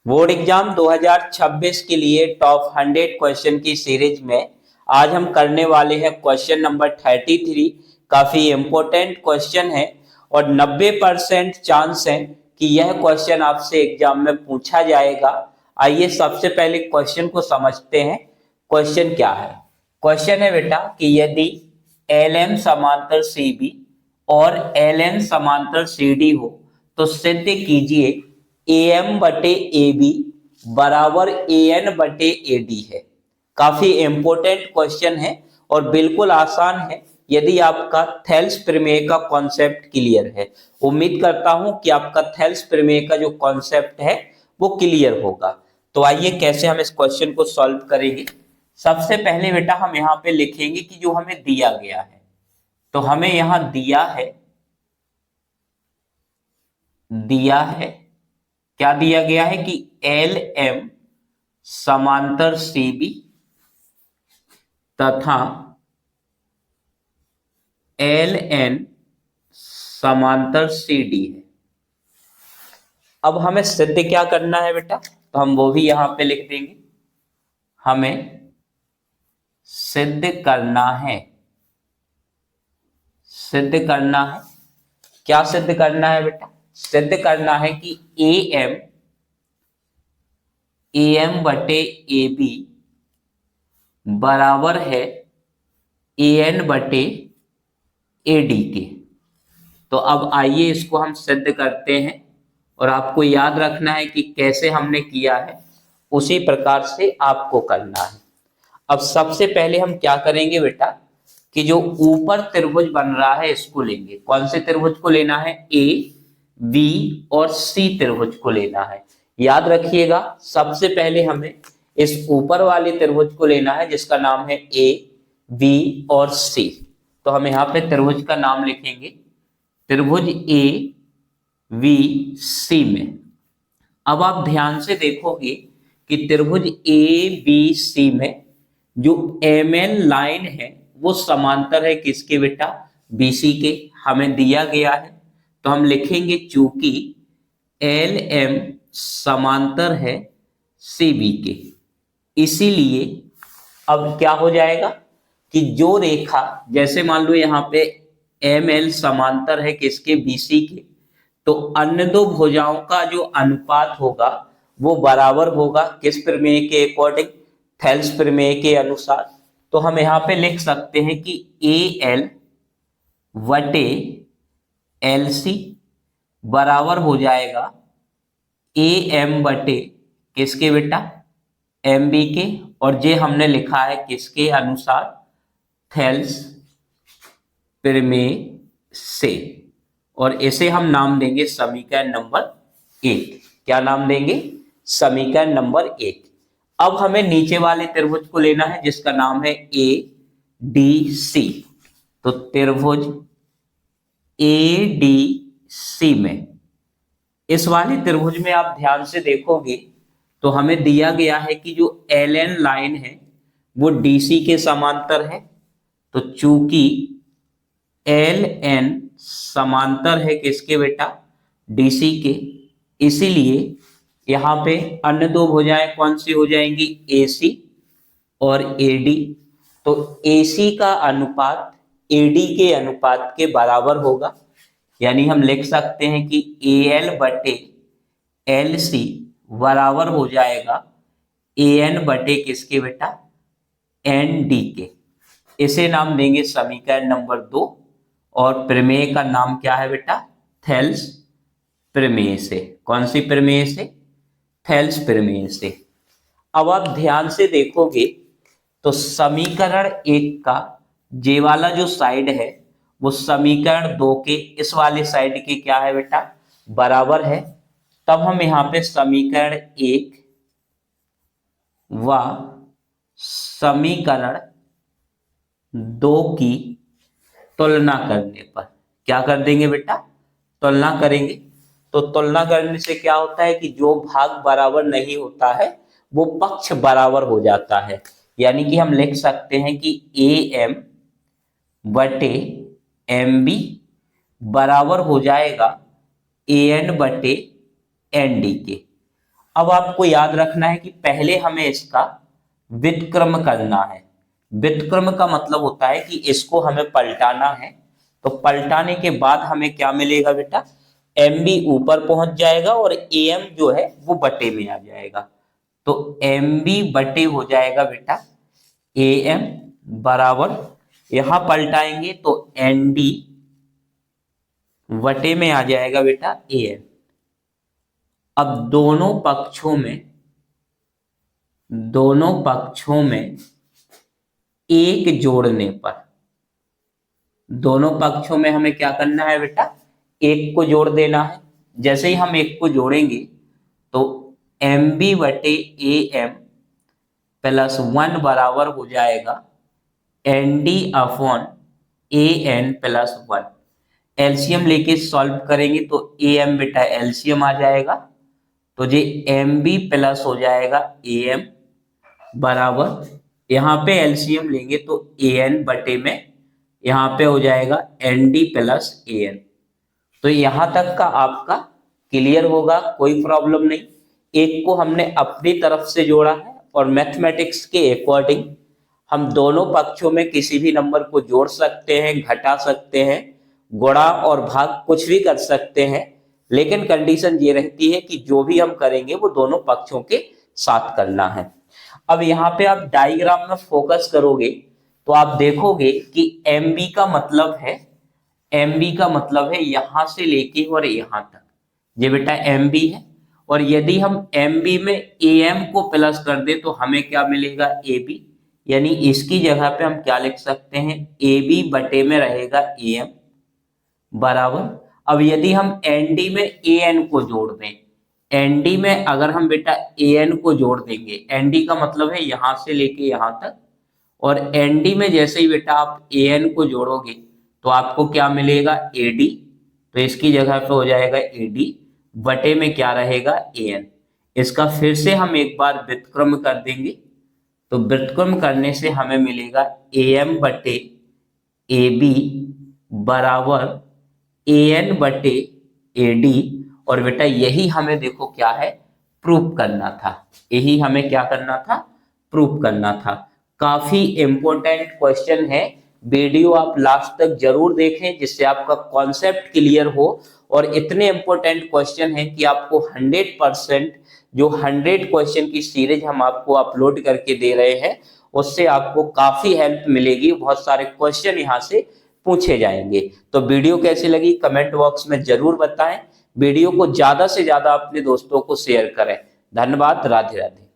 Board exam 2026 के लिए top 100 question की सीरीज में आज हम करने वाले हैं क्वेश्चन नंबर 33। काफी इंपॉर्टेंट क्वेश्चन है और 90% चांस है कि यह क्वेश्चन आपसे एग्जाम में पूछा जाएगा। आइए सबसे पहले क्वेश्चन को समझते हैं। क्वेश्चन क्या है? क्वेश्चन है बेटा कि यदि एल एम समांतर सी बी और एल एन समांतर सी डी हो तो सिद्ध कीजिए ए एम बटे ए बी बराबर ए एन बटे ए डी है। काफी इंपॉर्टेंट क्वेश्चन है और बिल्कुल आसान है यदि आपका थेल्स प्रमेय का कॉन्सेप्ट क्लियर है। उम्मीद करता हूं कि आपका थेल्स प्रमेय का जो कॉन्सेप्ट है वो क्लियर होगा। तो आइए कैसे हम इस क्वेश्चन को सॉल्व करेंगे। सबसे पहले बेटा हम यहाँ पे लिखेंगे कि जो हमें दिया गया है, तो हमें यहां दिया है क्या दिया गया है कि एल एम समांतर सी बी तथा एल एन समांतर सी डी है। अब हमें सिद्ध क्या करना है बेटा, तो हम वो भी यहां पे लिख देंगे। हमें सिद्ध करना है, क्या सिद्ध करना है बेटा? सिद्ध करना है कि ए एम बटे ए बी बराबर है ए एन बटे ए डी के। तो अब आइए इसको हम सिद्ध करते हैं और आपको याद रखना है कि कैसे हमने किया है उसी प्रकार से आपको करना है। अब सबसे पहले हम क्या करेंगे बेटा कि जो ऊपर त्रिभुज बन रहा है इसको लेंगे। कौन से त्रिभुज को लेना है? ए बी और सी त्रिभुज को लेना है। याद रखिएगा सबसे पहले हमें इस ऊपर वाले त्रिभुज को लेना है जिसका नाम है ए बी और सी। तो हम यहाँ पे त्रिभुज का नाम लिखेंगे, त्रिभुज ए वी सी में। अब आप ध्यान से देखोगे कि त्रिभुज ए बी सी में जो एम एन लाइन है वो समांतर है किसके बेटा? बीसी के। हमें दिया गया है तो हम लिखेंगे चूंकि एल एम समांतर है सी बी के, इसीलिए अब क्या हो जाएगा कि जो रेखा, जैसे मान लो यहाँ पे एम एल समांतर है किसके? बीसी के, तो अन्य दो भुजाओं का जो अनुपात होगा वो बराबर होगा किस प्रमेय के अकॉर्डिंग? थेल्स प्रमेय के अनुसार। तो हम यहाँ पे लिख सकते हैं कि ए एल वटे एल सी बराबर हो जाएगा ए एम बटे किसके बेटा? एम बी के। और ये हमने लिखा है किसके अनुसार? थेल्स प्रमेय से। और इसे हम नाम देंगे समीकरण नंबर 1। क्या नाम देंगे? समीकरण नंबर 1। अब हमें नीचे वाले त्रिभुज को लेना है जिसका नाम है ए डी सी। तो त्रिभुज ए डी सी में, इस वाले त्रिभुज में आप ध्यान से देखोगे तो हमें दिया गया है कि जो एल एन लाइन है वो डीसी के समांतर है। तो चूंकि एल एन समांतर है किसके बेटा? डीसी के, इसीलिए यहां पे अन्य दो भुजाएं कौन सी हो जाएंगी? एसी और एडी। तो एसी का अनुपात एडी के अनुपात के बराबर होगा, यानी हम लिख सकते हैं कि ए एल बटे एल सी बराबर हो जाएगा ए एन बटे किसके बेटा? एन डी के। इसे नाम देंगे समीकरण नंबर 2 और प्रमेय का नाम क्या है बेटा? थेल्स प्रमेय से। कौन सी प्रमेय से? थेल्स प्रमेय से। अब आप ध्यान से देखोगे तो समीकरण 1 का जे वाला जो साइड है वो समीकरण 2 के इस वाले साइड के क्या है बेटा? बराबर है। तब हम यहाँ पे समीकरण 1 व समीकरण 2 की तुलना करने पर क्या कर देंगे बेटा? तुलना करेंगे। तो तुलना करने से क्या होता है कि जो भाग बराबर नहीं होता है वो पक्ष बराबर हो जाता है। यानी कि हम लिख सकते हैं कि ए एम बटे एम बी बराबर हो जाएगा ए एन बटे एन डी के। अब आपको याद रखना है कि पहले हमें इसका व्युत्क्रम करना है। व्युत्क्रम का मतलब होता है कि इसको हमें पलटाना है, तो पलटाने के बाद हमें क्या मिलेगा बेटा, एम बी ऊपर पहुंच जाएगा और ए एम जो है वो बटे में आ जाएगा। तो एम बी बटे हो जाएगा बेटा ए एम बराबर, यहां पलटाएंगे तो एन डी वटे में आ जाएगा बेटा ए एम। अब दोनों पक्षों में एक जोड़ने पर, दोनों पक्षों में हमें क्या करना है बेटा, एक को जोड़ देना है। जैसे ही हम एक को जोड़ेंगे तो एम बी बटे ए एम प्लस 1 बराबर हो जाएगा N D upon A N plus 1। LCM लेके सॉल्व करेंगे तो ए एम बेटा एलसीएम आ जाएगा, तो ये एम बी प्लस हो जाएगा ए एम बराबर, यहाँ पे एलसीएम लेंगे तो ए एन बटे में यहाँ पे हो जाएगा N D plus A N. तो यहां तक का आपका क्लियर होगा, कोई प्रॉब्लम नहीं। एक को हमने अपनी तरफ से जोड़ा है और मैथमेटिक्स के अकॉर्डिंग हम दोनों पक्षों में किसी भी नंबर को जोड़ सकते हैं, घटा सकते हैं, गुणा और भाग कुछ भी कर सकते हैं, लेकिन कंडीशन ये रहती है कि जो भी हम करेंगे वो दोनों पक्षों के साथ करना है। अब यहाँ पे आप डायग्राम में फोकस करोगे तो आप देखोगे कि एम बी का मतलब है, एम बी का मतलब है यहां से लेके और यहां तक, ये बेटा एम बी है। और यदि हम एम बी में ए एम को प्लस कर दे तो हमें क्या मिलेगा, ए बी, यानी इसकी जगह पे हम क्या लिख सकते हैं, ए बी बटे में रहेगा ए एम बराबर। अब यदि हम एन डी में ए एन को जोड़ दें, एन डी में अगर हम बेटा ए एन को जोड़ देंगे, एन डी का मतलब है यहां से लेके यहां तक, और एन डी में जैसे ही बेटा आप ए एन को जोड़ोगे तो आपको क्या मिलेगा, ए डी, तो इसकी जगह पे हो जाएगा ए डी बटे में क्या रहेगा, ए एन। इसका फिर से हम एक बार व्युत्क्रम कर देंगे, तो व्युत्क्रम करने से हमें मिलेगा ए एम बटे ए बी बराबर ए एन बटे ए डी। और बेटा यही हमें देखो क्या है, प्रूफ करना था, यही हमें क्या करना था, प्रूफ करना था। काफी इंपॉर्टेंट क्वेश्चन है, वीडियो आप लास्ट तक जरूर देखें जिससे आपका कॉन्सेप्ट क्लियर हो। और इतने इंपॉर्टेंट क्वेश्चन है कि आपको 100% जो 100 क्वेश्चन की सीरीज हम आपको अपलोड करके दे रहे हैं उससे आपको काफी हेल्प मिलेगी, बहुत सारे क्वेश्चन यहाँ से पूछे जाएंगे। तो वीडियो कैसी लगी कमेंट बॉक्स में जरूर बताएं, वीडियो को ज्यादा से ज्यादा अपने दोस्तों को शेयर करें। धन्यवाद, राधे राधे।